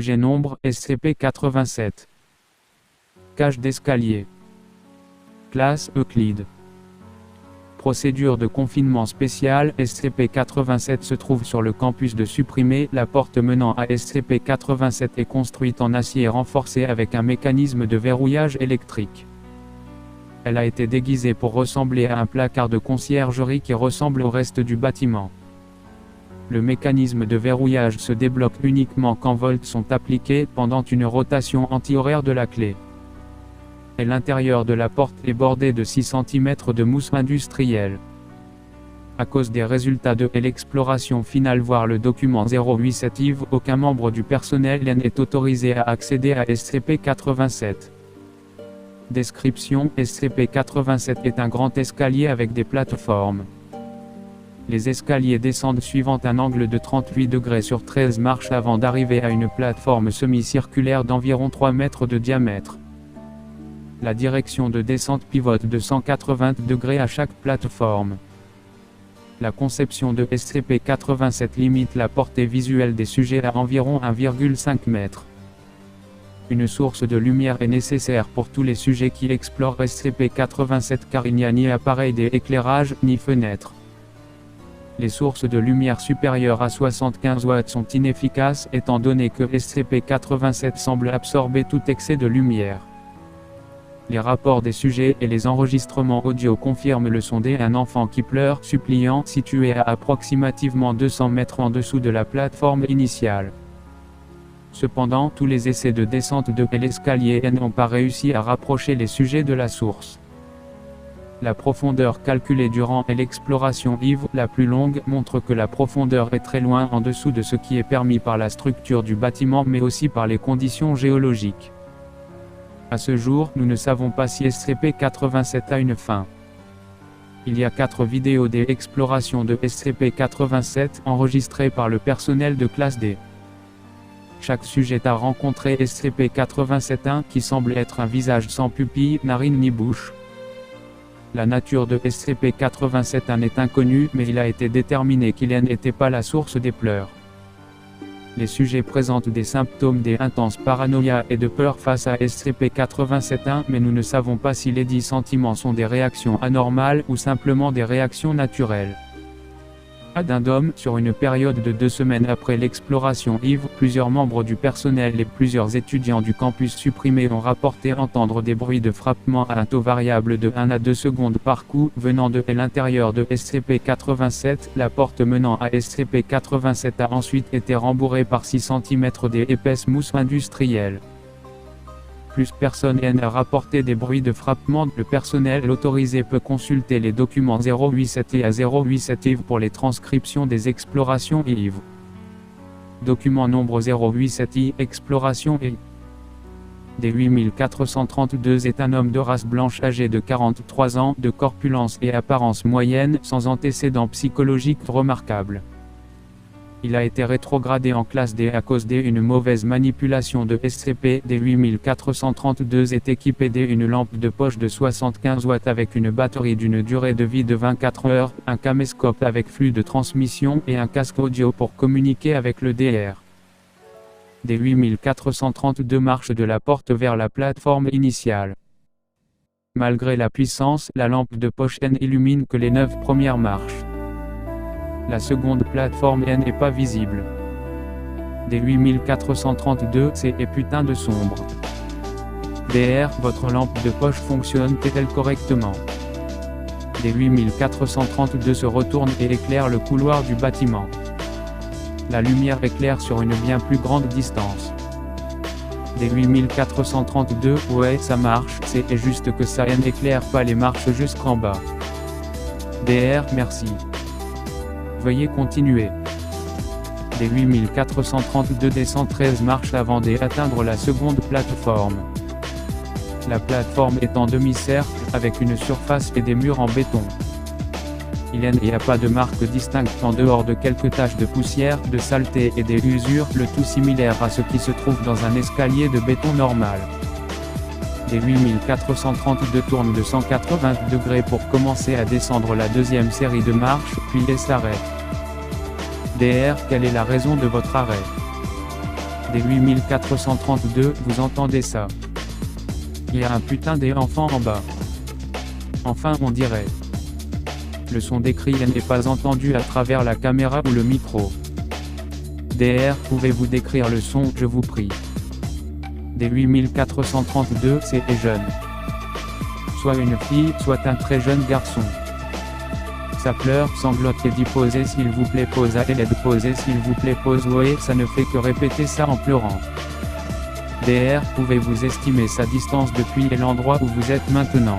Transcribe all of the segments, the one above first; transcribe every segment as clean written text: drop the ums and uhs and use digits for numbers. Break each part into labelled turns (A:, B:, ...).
A: Objet nombre, SCP-87. Cage d'escalier. Classe, Euclide. Procédure de confinement spéciale, SCP-87 se trouve sur le campus de Supprimé. La porte menant à SCP-87 est construite en acier renforcé avec un mécanisme de verrouillage électrique. Elle a été déguisée pour ressembler à un placard de conciergerie qui ressemble au reste du bâtiment. Le mécanisme de verrouillage se débloque uniquement quand volts sont appliqués pendant une rotation antihoraire de la clé. Et l'intérieur de la porte est bordé de 6 cm de mousse industrielle. À cause des résultats de l'exploration finale, voir le document 087 aucun membre du personnel n'est autorisé à accéder à SCP-87. Description: SCP-87 est un grand escalier avec des plateformes. Les escaliers descendent suivant un angle de 38 degrés sur 13 marches avant d'arriver à une plateforme semi-circulaire d'environ 3 mètres de diamètre. La direction de descente pivote de 180 degrés à chaque plateforme. La conception de SCP-87 limite la portée visuelle des sujets à environ 1,5 m. Une source de lumière est nécessaire pour tous les sujets qui explorent SCP-87 car il n'y a ni appareil d'éclairage, ni fenêtre. Les sources de lumière supérieures à 75 watts sont inefficaces étant donné que SCP-87 semble absorber tout excès de lumière. Les rapports des sujets et les enregistrements audio confirment le son d'un enfant qui pleure, suppliant, situé à approximativement 200 mètres en dessous de la plateforme initiale. Cependant, tous les essais de descente de l'escalier n'ont pas réussi à rapprocher les sujets de la source. La profondeur calculée durant l'exploration IV, la plus longue, montre que la profondeur est très loin en dessous de ce qui est permis par la structure du bâtiment mais aussi par les conditions géologiques. À ce jour, nous ne savons pas si SCP-87 a une fin. Il y a 4 vidéos d'exploration de SCP-87 enregistrées par le personnel de classe D. Chaque sujet a rencontré SCP-87-1 qui semble être un visage sans pupille, narine ni bouche. La nature de SCP-87-1 est inconnue mais il a été déterminé qu'il n'était pas la source des pleurs. Les sujets présentent des symptômes d'intense paranoïa et de peur face à SCP-87-1 mais nous ne savons pas si les dits sentiments sont des réactions anormales ou simplement des réactions naturelles. Addendum, sur une période de 2 semaines après l'exploration IV, plusieurs membres du personnel et plusieurs étudiants du campus Supprimé ont rapporté entendre des bruits de frappement à un taux variable de 1 à 2 secondes par coup, venant de l'intérieur de SCP-87. La porte menant à SCP-87 a ensuite été rembourrée par 6 cm d'épaisse mousse industrielle. Plus personne n'a rapporté des bruits de frappement. Le personnel autorisé peut consulter les documents 087 et à 087 IV pour les transcriptions des explorations IV. Document nombre 087I, exploration IV. D8432 est un homme de race blanche âgé de 43 ans, de corpulence et apparence moyenne, sans antécédents psychologiques remarquables. Il a été rétrogradé en classe D à cause d'une mauvaise manipulation de SCP. D8432 est équipé d'une lampe de poche de 75 watts avec une batterie d'une durée de vie de 24 heures, un caméscope avec flux de transmission et un casque audio pour communiquer avec le DR. D8432 marche de la porte vers la plateforme initiale. Malgré la puissance, la lampe de poche illumine que les 9 premières marches. La seconde plateforme n'est pas visible. D8432 c'est putain de sombre. DR, votre lampe de poche fonctionne-t-elle correctement? D8432 se retourne et éclaire le couloir du bâtiment. La lumière éclaire sur une bien plus grande distance. D8432, ouais ça marche, c'est juste que ça n'éclaire pas les marches jusqu'en bas. DR, merci. Veuillez continuer. D8432 descend 13 marches avant d'atteindre la seconde plateforme. La plateforme est en demi-cercle, avec une surface et des murs en béton. Il n'y a pas de marque distincte en dehors de quelques taches de poussière, de saleté et des usures, le tout similaire à ce qui se trouve dans un escalier de béton normal. D8432 tourne de 180 degrés pour commencer à descendre la deuxième série de marches, puis s'arrête. DR, quelle est la raison de votre arrêt? Des 8432, vous entendez ça? Il y a un putain d'enfant en bas. Enfin on dirait. Le son des cris n'est pas entendu à travers la caméra ou le micro. DR, pouvez-vous décrire le son, je vous prie? Des 8432, c'est jeune. Soit une fille, soit un très jeune garçon. Ça pleure, sanglote et dit posez s'il vous plaît, pose à elle, posez s'il vous plaît, pose, ouais, ça ne fait que répéter ça en pleurant. DR, pouvez-vous estimer sa distance depuis l'endroit où vous êtes maintenant?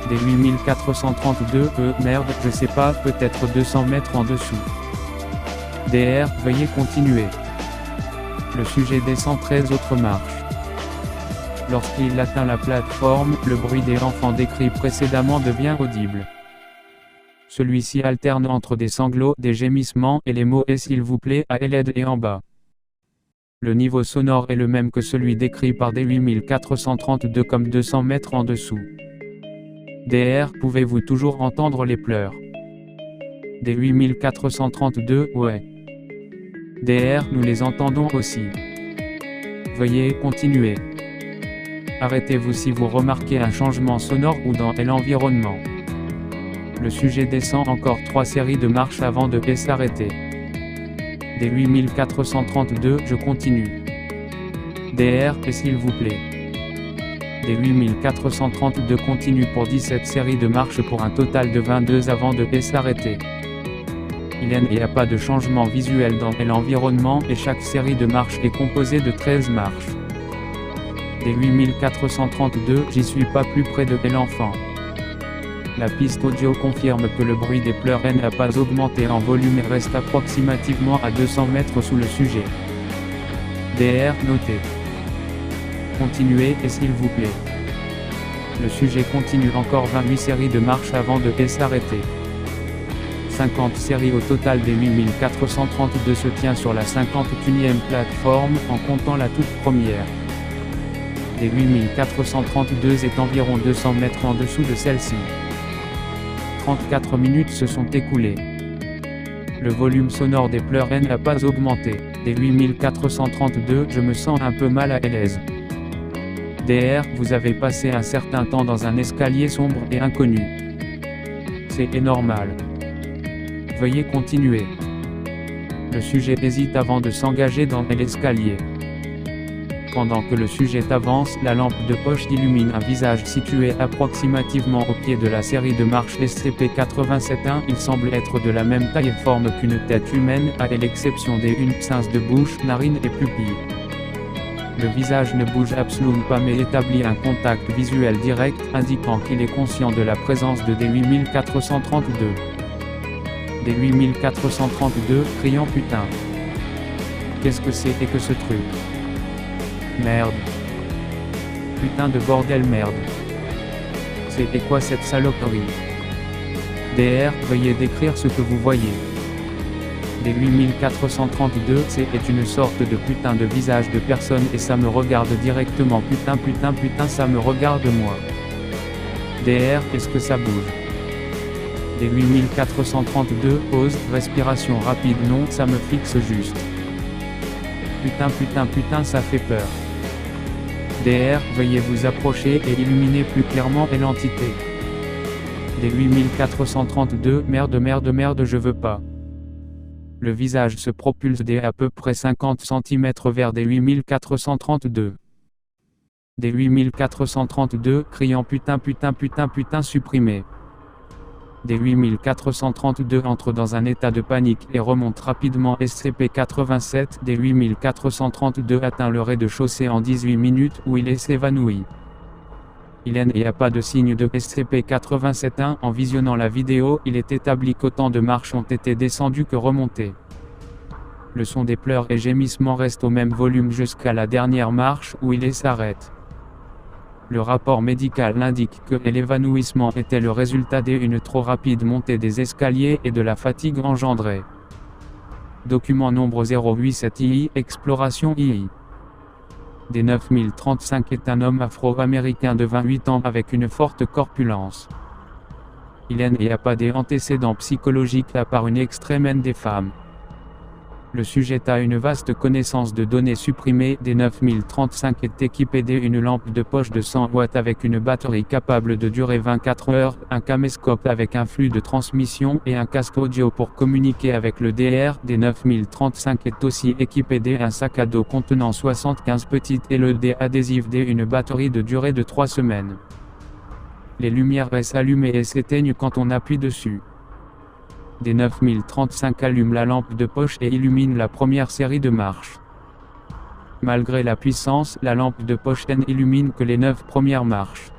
A: Des 8432, merde, je sais pas, peut-être 200 mètres en dessous. DR, veuillez continuer. Le sujet descend 13 autres marches. Lorsqu'il atteint la plateforme, le bruit des enfants décrit précédemment devient audible. Celui-ci alterne entre des sanglots, des gémissements et les mots « et s'il vous plaît » à l'aide et en bas. Le niveau sonore est le même que celui décrit par des 8432 comme 200 mètres en dessous. DR, pouvez-vous toujours entendre les pleurs? Des 8432, ouais. DR, nous les entendons aussi. Veuillez continuer. Arrêtez-vous si vous remarquez un changement sonore ou dans l'environnement. Le sujet descend encore 3 séries de marches avant de s'arrêter. Des 8432, je continue. DR, et s'il vous plaît. Des 8432 continue pour 17 séries de marches pour un total de 22 avant de s'arrêter. Il n'y a pas de changement visuel dans l'environnement et chaque série de marches est composée de 13 marches. Des 8432, j'y suis pas plus près de l'enfant. La piste audio confirme que le bruit des pleurs n'a pas augmenté en volume et reste approximativement à 200 mètres sous le sujet. DR, noté. Continuez, et s'il vous plaît. Le sujet continue encore 28 séries de marches avant de s'arrêter. 50 séries au total des 8432 se tient sur la 51e plateforme, en comptant la toute première. Des 8432 est environ 200 mètres en dessous de celle-ci. 34 minutes se sont écoulées. Le volume sonore des pleurs n'a pas augmenté. Des 8432, je me sens un peu mal à l'aise. DR, vous avez passé un certain temps dans un escalier sombre et inconnu. C'est normal. Veuillez continuer. Le sujet hésite avant de s'engager dans l'escalier. Pendant que le sujet avance, la lampe de poche illumine un visage situé approximativement au pied de la série de marches SCP-87-1. Il semble être de la même taille et forme qu'une tête humaine, à l'exception des pinces de bouche, narines et pupilles. Le visage ne bouge absolument pas mais établit un contact visuel direct, indiquant qu'il est conscient de la présence de des 8432. Des 8432, criant putain. Qu'est-ce que c'est que ce truc? Merde. Putain de bordel merde. C'est quoi cette saloperie? DR, veuillez décrire ce que vous voyez. Des 8432, c'est une sorte de putain de visage de personne et ça me regarde directement putain putain putain ça me regarde moi. DR, est-ce que ça bouge? Des 8432, pause, respiration rapide non ça me fixe juste. Putain putain putain ça fait peur. DR, veuillez vous approcher et illuminer plus clairement l'entité. Des 8432, merde merde merde je veux pas. Le visage se propulse dès à peu près 50 cm vers des 8432. Des 8432, criant putain putain putain putain supprimé. Des 8432 entre dans un état de panique et remonte rapidement SCP-87. Des 8432 atteint le rez-de-chaussée en 18 minutes où il s'évanouit. Il n'y a pas de signe de SCP-87-1. En visionnant la vidéo, il est établi qu'autant de marches ont été descendues que remontées. Le son des pleurs et gémissements reste au même volume jusqu'à la dernière marche où il s'arrête. Le rapport médical indique que l'évanouissement était le résultat d'une trop rapide montée des escaliers et de la fatigue engendrée. Document nombre 087 II, Exploration II. Des 9035 est un homme afro-américain de 28 ans avec une forte corpulence. Il n'y a pas d'antécédents psychologiques à part une extrême haine des femmes. Le sujet a une vaste connaissance de données supprimées. D9035 est équipé d'une lampe de poche de 100 watts avec une batterie capable de durer 24 heures, un caméscope avec un flux de transmission et un casque audio pour communiquer avec le DR. D9035 est aussi équipé d'un sac à dos contenant 75 petites LED adhésives et une batterie de durée de 3 semaines. Les lumières s'allument et s'éteignent quand on appuie dessus. D9035 allume la lampe de poche et illumine la première série de marches. Malgré la puissance, la lampe de poche n'illumine que les 9 premières marches.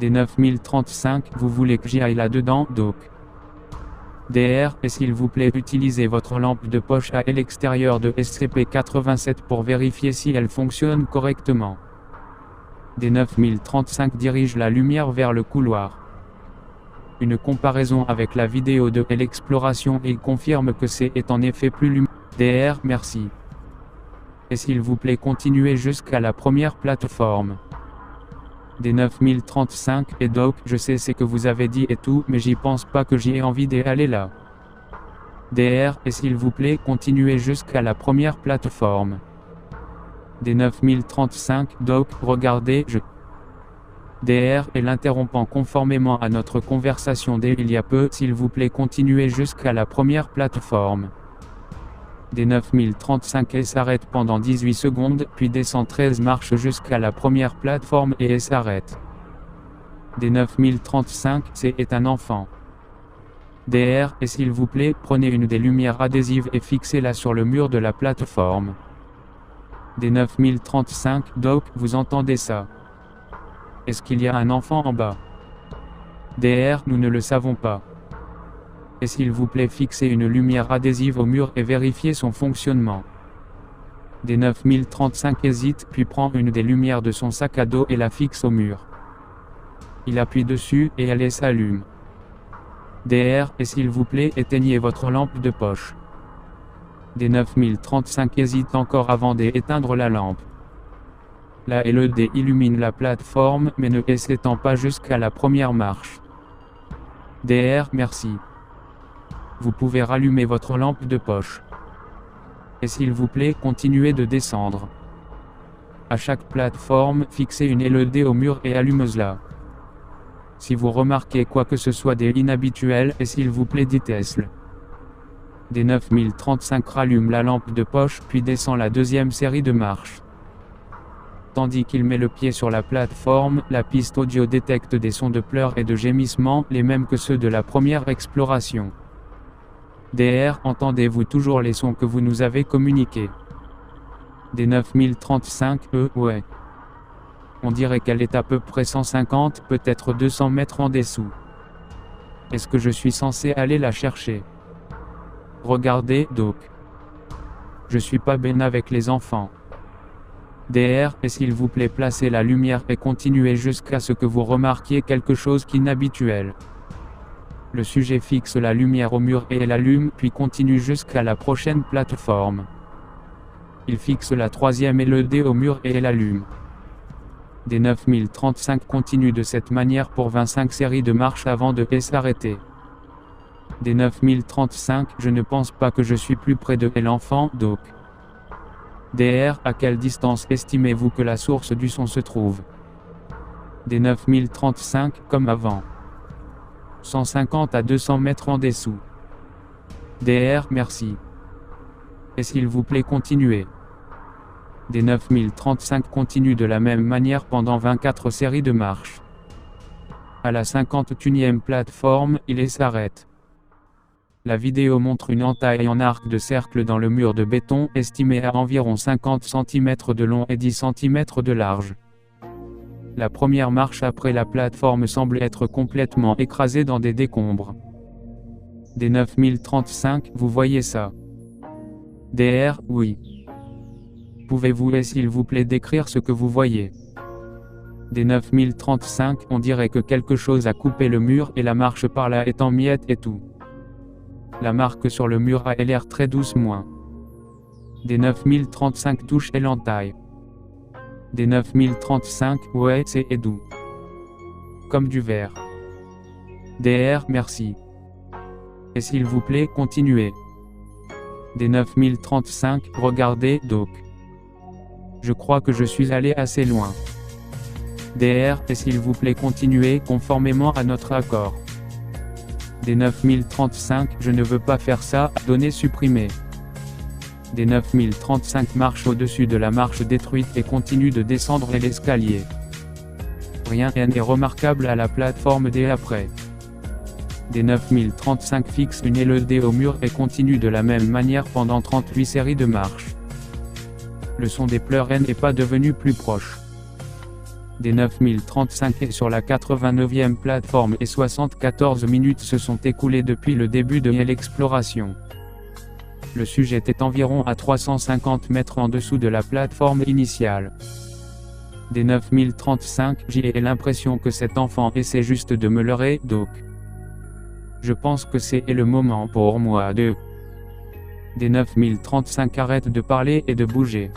A: D9035, vous voulez que j'y aille là-dedans, doc? DR, et s'il vous plaît utilisez votre lampe de poche à l'extérieur de SCP-87 pour vérifier si elle fonctionne correctement. D9035 dirige la lumière vers le couloir. Une comparaison avec la vidéo de l'exploration et confirme que c'est en effet plus lumineux. DR, merci. Et s'il vous plaît continuez jusqu'à la première plateforme. D9035, et doc, je sais ce que vous avez dit et tout, mais j'y pense pas que j'y ai envie d'aller là. DR, et s'il vous plaît continuez jusqu'à la première plateforme. D9035, doc, regardez, DR, et l'interrompant conformément à notre conversation d'il y a peu, s'il vous plaît continuez jusqu'à la première plateforme. D9035 et s'arrête pendant 18 secondes, puis descend 13 marches jusqu'à la première plateforme et s'arrête. D9035, c'est un enfant. DR, et s'il vous plaît, prenez une des lumières adhésives et fixez-la sur le mur de la plateforme. D9035, doc, vous entendez ça? Est-ce qu'il y a un enfant en bas? DR, nous ne le savons pas. Et s'il vous plaît fixez une lumière adhésive au mur et vérifiez son fonctionnement. D9035 hésite puis prend une des lumières de son sac à dos et la fixe au mur. Il appuie dessus et elle s'allume. DR, et s'il vous plaît éteignez votre lampe de poche. D9035 hésite encore avant d'éteindre la lampe. La LED illumine la plateforme mais ne s'étend pas jusqu'à la première marche. DR, merci. Vous pouvez rallumer votre lampe de poche. Et s'il vous plaît, continuez de descendre. À chaque plateforme, fixez une LED au mur et allumez-la. Si vous remarquez quoi que ce soit d'inhabituel, et s'il vous plaît dites-le. D9035 rallume la lampe de poche puis descend la deuxième série de marches. Tandis qu'il met le pied sur la plateforme, la piste audio détecte des sons de pleurs et de gémissements, les mêmes que ceux de la première exploration. DR, entendez-vous toujours les sons que vous nous avez communiqués? D9035, ouais. On dirait qu'elle est à peu près 150, peut-être 200 mètres en dessous. Est-ce que je suis censé aller la chercher? Regardez, doc. Je suis pas ben avec les enfants. DR, et s'il vous plaît placez la lumière et continuez jusqu'à ce que vous remarquiez quelque chose d'inhabituel. Le sujet fixe la lumière au mur et l'allume, puis continue jusqu'à la prochaine plateforme. Il fixe la troisième LED au mur et l'allume. D9035 continue de cette manière pour 25 séries de marches avant de s'arrêter. D9035, je ne pense pas que je suis plus près de l'enfant, doc. DR, à quelle distance estimez-vous que la source du son se trouve? D9035, comme avant. 150 à 200 mètres en dessous. DR, merci. Et s'il vous plaît continuez. D9035 continue de la même manière pendant 24 séries de marches. À la 51e plateforme, il s'arrête. La vidéo montre une entaille en arc de cercle dans le mur de béton, estimée à environ 50 cm de long et 10 cm de large. La première marche après la plateforme semble être complètement écrasée dans des décombres. D9035, vous voyez ça? DR, oui. Pouvez-vous s'il vous plaît décrire ce que vous voyez? D9035, on dirait que quelque chose a coupé le mur et la marche par là est en miettes et tout. La marque sur le mur a l'air très douce moins. D9035 touche l'entaille. D9035, ouais, c'est doux. Comme du verre. DR, merci. Et s'il vous plaît, continuez. Des 9035, regardez, Doc. Je crois que je suis allé assez loin. DR, et s'il vous plaît continuez conformément à notre accord. Des 9035, je ne veux pas faire ça, données supprimées. Des 9035 marche au-dessus de la marche détruite et continue de descendre l'escalier. Rien n'est remarquable à la plateforme des après. Des 9035 fixe une LED au mur et continue de la même manière pendant 38 séries de marches. Le son des pleurs n'est pas devenu plus proche. Des 9035 est sur la 89e plateforme et 74 minutes se sont écoulées depuis le début de l'exploration. Le sujet est environ à 350 mètres en dessous de la plateforme initiale. Des 9035, j'ai l'impression que cet enfant essaie juste de me leurrer, Doc. Je pense que c'est le moment pour moi de... Des 9035 arrête de parler et de bouger.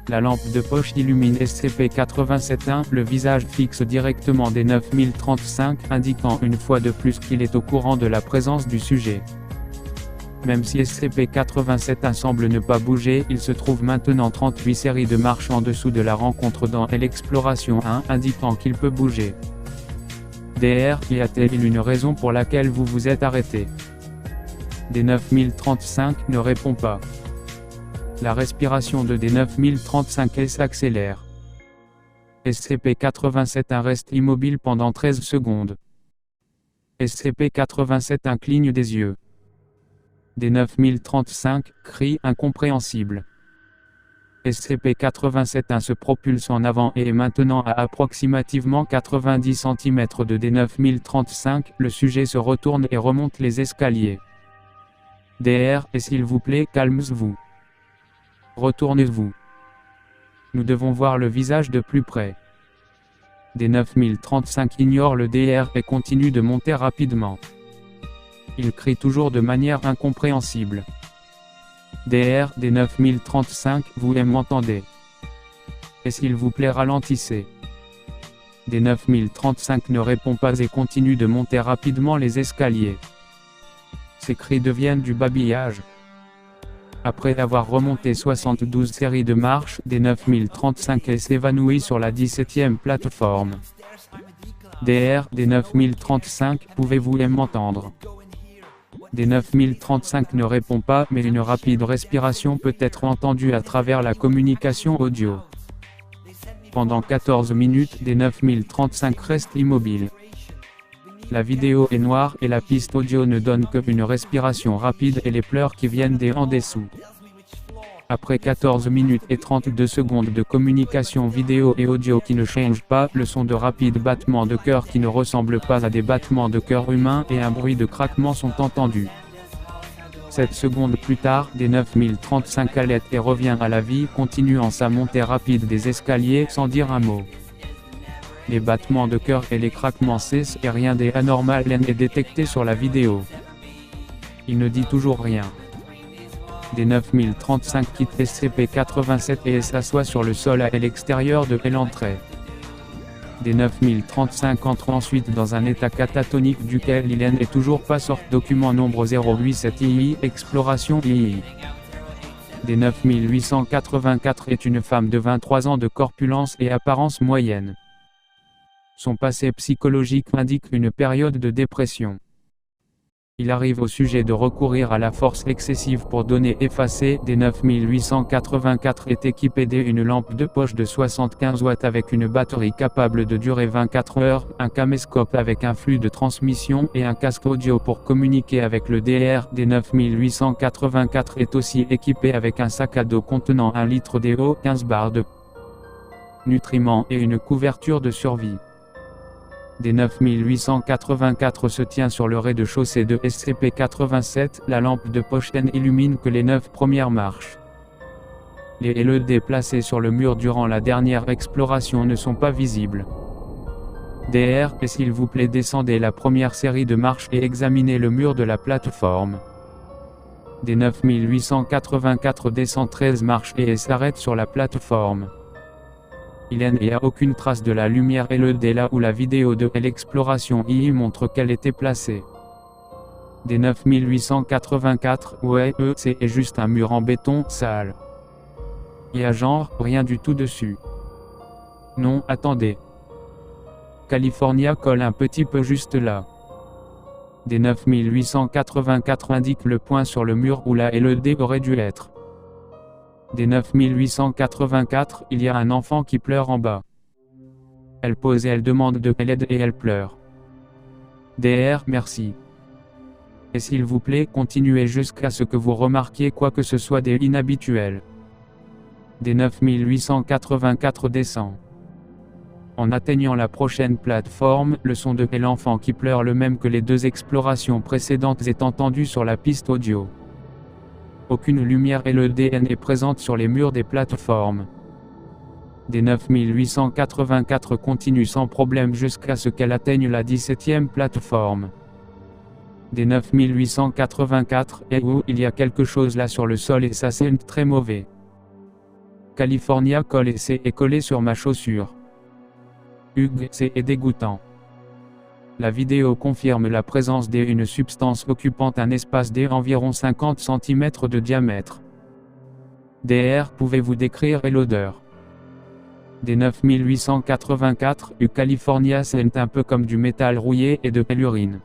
A: La lampe de poche illumine SCP-87-1, le visage fixe directement des 9035, indiquant une fois de plus qu'il est au courant de la présence du sujet. Même si SCP-87-1 semble ne pas bouger, il se trouve maintenant 38 séries de marches en dessous de la rencontre dans l'exploration 1, indiquant qu'il peut bouger. DR, y a-t-il une raison pour laquelle vous vous êtes arrêté? Des 9035 ne répond pas. La respiration de des 9035 s'accélère. SCP-87-1 reste immobile pendant 13 secondes. SCP-87-1 cligne des yeux. Des 9035 crie incompréhensible. SCP-87-1 se propulse en avant et est maintenant à approximativement 90 cm de des 9035, le sujet se retourne et remonte les escaliers. DR, et s'il vous plaît, calmez-vous. Retournez-vous. Nous devons voir le visage de plus près. Des 9035 ignore le DR et continue de monter rapidement. Il crie toujours de manière incompréhensible. DR, des 9035, vous m'entendez? Et s'il vous plaît ralentissez. Des 9035 ne répond pas et continue de monter rapidement les escaliers. Ces cris deviennent du babillage. Après avoir remonté 72 séries de marches, des 9035 s'évanouit sur la 17e plateforme. DR, des 9035, pouvez-vous m'entendre? Des 9035 ne répond pas, mais une rapide respiration peut être entendue à travers la communication audio. Pendant 14 minutes, des 9035 reste immobile. La vidéo est noire et la piste audio ne donne qu'une respiration rapide et les pleurs qui viennent des en dessous. Après 14 minutes et 32 secondes de communication vidéo et audio qui ne changent pas, le son de rapides battements de cœur qui ne ressemblent pas à des battements de cœur humains et un bruit de craquement sont entendus. 7 secondes plus tard, des 9035 halète et revient à la vie, continuant sa montée rapide des escaliers sans dire un mot. Les battements de cœur et les craquements cessent et rien d'anormal n'est détecté sur la vidéo. Il ne dit toujours rien. Des 9035 quitte SCP-87 et s'assoit sur le sol à l'extérieur de l'entrée. Des 9035 entre ensuite dans un état catatonique duquel il n'est toujours pas sorti. Document nombre 087 II, Exploration II. Des 9884 est une femme de 23 ans de corpulence et apparence moyenne. Son passé psychologique indique une période de dépression. Il arrive au sujet de recourir à la force excessive pour données effacées. Des 9884 est équipé d'une lampe de poche de 75 watts avec une batterie capable de durer 24 heures, un caméscope avec un flux de transmission et un casque audio pour communiquer avec le DR. Des 9884 est aussi équipé avec un sac à dos contenant 1 litre d'eau, 15 barres de nutriments et une couverture de survie. Des 9884 se tient sur le rez-de-chaussée de SCP-87, la lampe de poche illumine que les 9 premières marches. Les LED placés sur le mur durant la dernière exploration ne sont pas visibles. DR, et s'il vous plaît descendez la première série de marches et examinez le mur de la plateforme. Des 9884 descend 13 marches et s'arrête sur la plateforme. Il n'y a aucune trace de la lumière LED là où la vidéo de l'exploration II montre qu'elle était placée. Des 9884, ouais, c'est juste un mur en béton, sale. Y a genre, rien du tout dessus. Non, attendez. California colle un petit peu juste là. Des 9884 indique le point sur le mur où la LED aurait dû être. Des 9884, il y a un enfant qui pleure en bas. Elle pose et elle demande de l'aide et elle pleure. DR, merci. Et s'il vous plaît, continuez jusqu'à ce que vous remarquiez quoi que ce soit d'inhabituel. Des 9884 descend. En atteignant la prochaine plateforme, le son de l'enfant qui pleure, le même que les deux explorations précédentes, est entendu sur la piste audio. Aucune lumière LED n'est présente sur les murs des plateformes. Des 9884 continue sans problème jusqu'à ce qu'elle atteigne la 17e plateforme. Des 9884, et où il y a quelque chose là sur le sol et ça sent très mauvais. California colle et c'est collé sur ma chaussure. Hugues, c'est dégoûtant. La vidéo confirme la présence d'une substance occupant un espace d'environ 50 cm de diamètre. DR, pouvez-vous décrire l'odeur? Des 9884, California sent un peu comme du métal rouillé et de l'urine.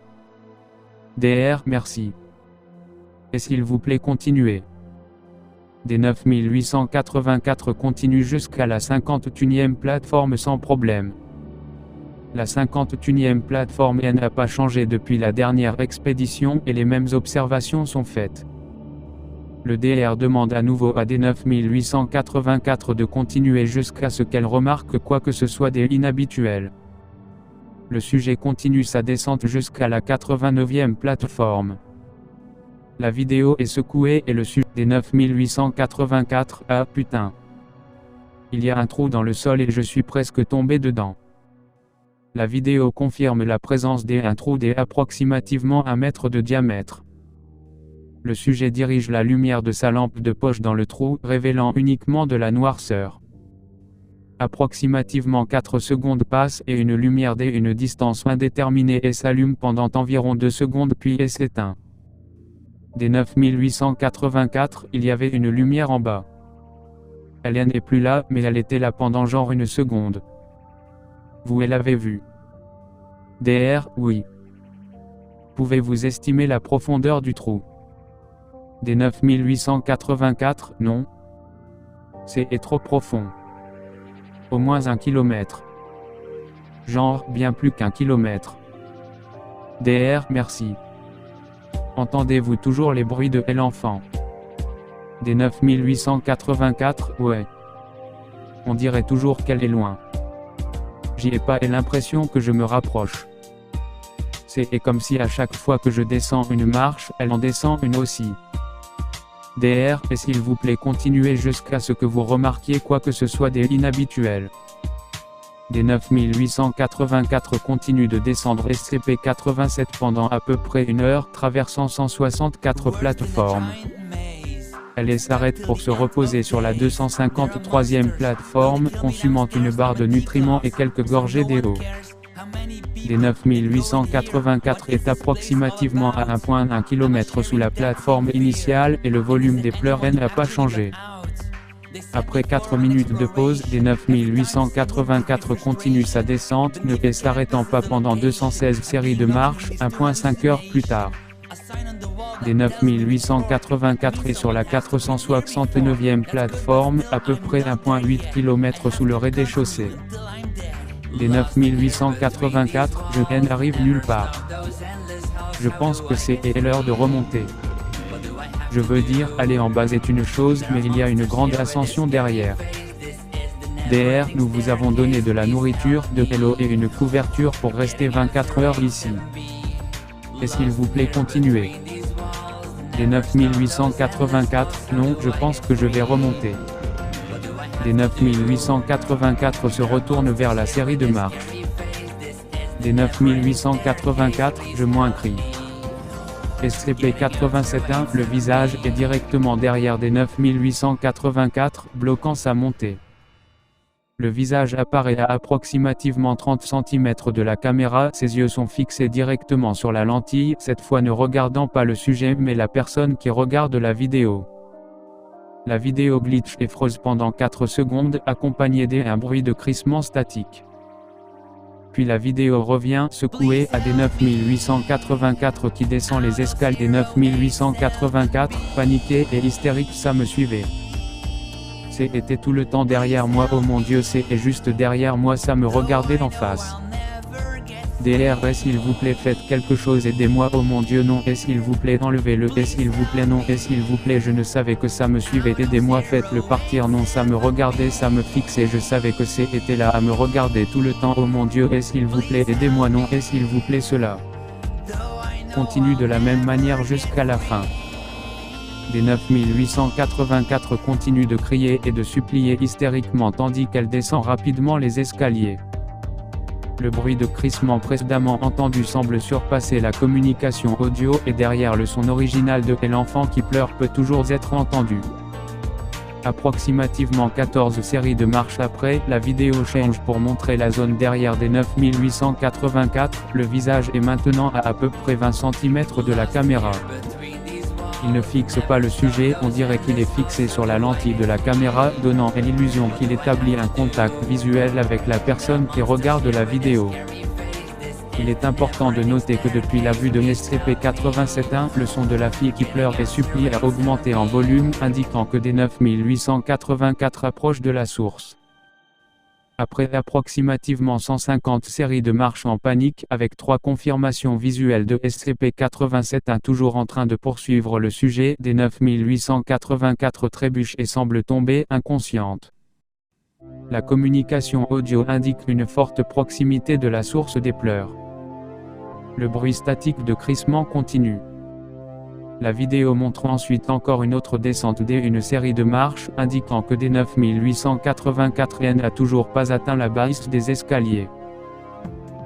A: DR, merci. Et s'il vous plaît, continuez. Des 9884 continue jusqu'à la 51e plateforme sans problème. La 51e plateforme n'a pas changé depuis la dernière expédition et les mêmes observations sont faites. Le DR demande à nouveau à des 9884 de continuer jusqu'à ce qu'elle remarque quoi que ce soit d'inhabituel. Le sujet continue sa descente jusqu'à la 89e plateforme. La vidéo est secouée et le sujet des 9884, ah putain. Il y a un trou dans le sol et je suis presque tombé dedans. La vidéo confirme la présence d'un trou d'approximativement 1 mètre de diamètre. Le sujet dirige la lumière de sa lampe de poche dans le trou, révélant uniquement de la noirceur. Approximativement 4 secondes passent et une lumière d'une distance indéterminée s'allume pendant environ 2 secondes puis s'éteint. Des 9884, il y avait une lumière en bas. Elle n'est plus là, mais elle était là pendant genre 1 seconde. Vous l'avez vue? DR, oui. Pouvez-vous estimer la profondeur du trou? Des 9884, non. C'est trop profond. Au moins 1 kilomètre. Genre, bien plus qu'1 kilomètre. DR, merci. Entendez-vous toujours les bruits de l'enfant? Des 9884, ouais. On dirait toujours qu'elle est loin. J'y ai pas l'impression que je me rapproche. C'est comme si à chaque fois que je descends une marche, elle en descend une aussi. DR, et s'il vous plaît continuez jusqu'à ce que vous remarquiez quoi que ce soit d'inhabituel. Des 9884 continue de descendre SCP-87 pendant à peu près 1 heure, traversant 164 plateformes. Elle s'arrête pour se reposer sur la 253e plateforme, consumant une barre de nutriments et quelques gorgées d'eau. Des 9884 est approximativement à 1,1 km sous la plateforme initiale et le volume des pleurs n'a pas changé. Après 4 minutes de pause, des 9884 continue sa descente, ne s'arrêtant pas pendant 216 séries de marches, 1,5 heures plus tard. Des 9884 est sur la 469e plateforme, à peu près 1,8 km sous le rez-de-chaussée. Des 9884, je n'arrive nulle part. Je pense que c'est l'heure de remonter. Je veux dire, aller en bas est une chose, mais il y a une grande ascension derrière. DR, nous vous avons donné de la nourriture, de l'eau et une couverture pour rester 24 heures ici. Et s'il vous plaît continuez. Des 9884, non, je pense que je vais remonter. Des 9884 se retourne vers la série de marches. Des 9884, je moins crie. SCP-87-1, le visage est directement derrière des 9884, bloquant sa montée. Le visage apparaît à approximativement 30 cm de la caméra, ses yeux sont fixés directement sur la lentille, cette fois ne regardant pas le sujet mais la personne qui regarde la vidéo. La vidéo glitch et froze pendant 4 secondes, accompagnée d'un bruit de crissement statique. Puis la vidéo revient, secouée, à des 9884 qui descend les escaliers des 9884, paniqué et hystérique, ça me suivait. Était tout le temps derrière moi, oh mon Dieu, c'est juste derrière moi, ça me regardait d'en face. DRS, s'il vous plaît, faites quelque chose, aidez-moi, oh mon Dieu, non, et s'il vous plaît, enlevez-le, et s'il vous plaît, non, et s'il vous plaît, je ne savais que ça me suivait, aidez-moi, faites-le partir, non, ça me regardait, ça me fixait, je savais que c'était là à me regarder tout le temps, oh mon Dieu, et s'il vous plaît, aidez-moi, non, et s'il vous plaît, cela continue de la même manière jusqu'à la fin. Des 9884 continue de crier et de supplier hystériquement tandis qu'elle descend rapidement les escaliers. Le bruit de crissement précédemment entendu semble surpasser la communication audio et derrière le son original de « Et l'enfant qui pleure » peut toujours être entendu. Approximativement 14 séries de marches après, la vidéo change pour montrer la zone derrière des 9884, le visage est maintenant à peu près 20 cm de la caméra. Il ne fixe pas le sujet, on dirait qu'il est fixé sur la lentille de la caméra, donnant l'illusion qu'il établit un contact visuel avec la personne qui regarde la vidéo. Il est important de noter que depuis la vue de SCP-87-1, le son de la fille qui pleure et supplie a augmenté en volume, indiquant que des 9884 approchent de la source. Après approximativement 150 séries de marches en panique, avec 3 confirmations visuelles de SCP-87-1 toujours en train de poursuivre le sujet, des 9884 trébuchent et semblent tomber inconscientes. La communication audio indique une forte proximité de la source des pleurs. Le bruit statique de crissement continue. La vidéo montre ensuite encore une autre descente d'une série de marches, indiquant que des 9884 n'a toujours pas atteint la base des escaliers.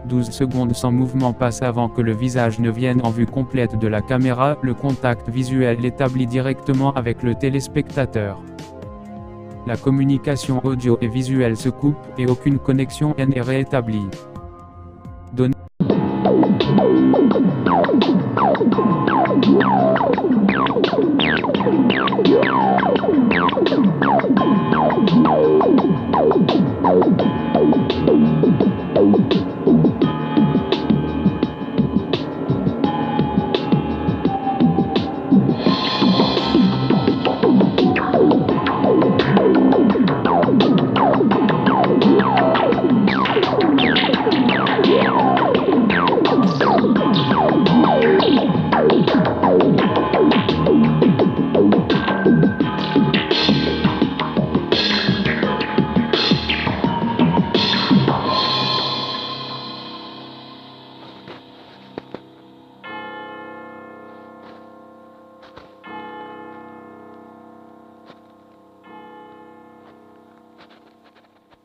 A: 12 secondes sans mouvement passent avant que le visage ne vienne en vue complète de la caméra, le contact visuel établi directement avec le téléspectateur. La communication audio et visuelle se coupe, et aucune connexion n'est réétablie.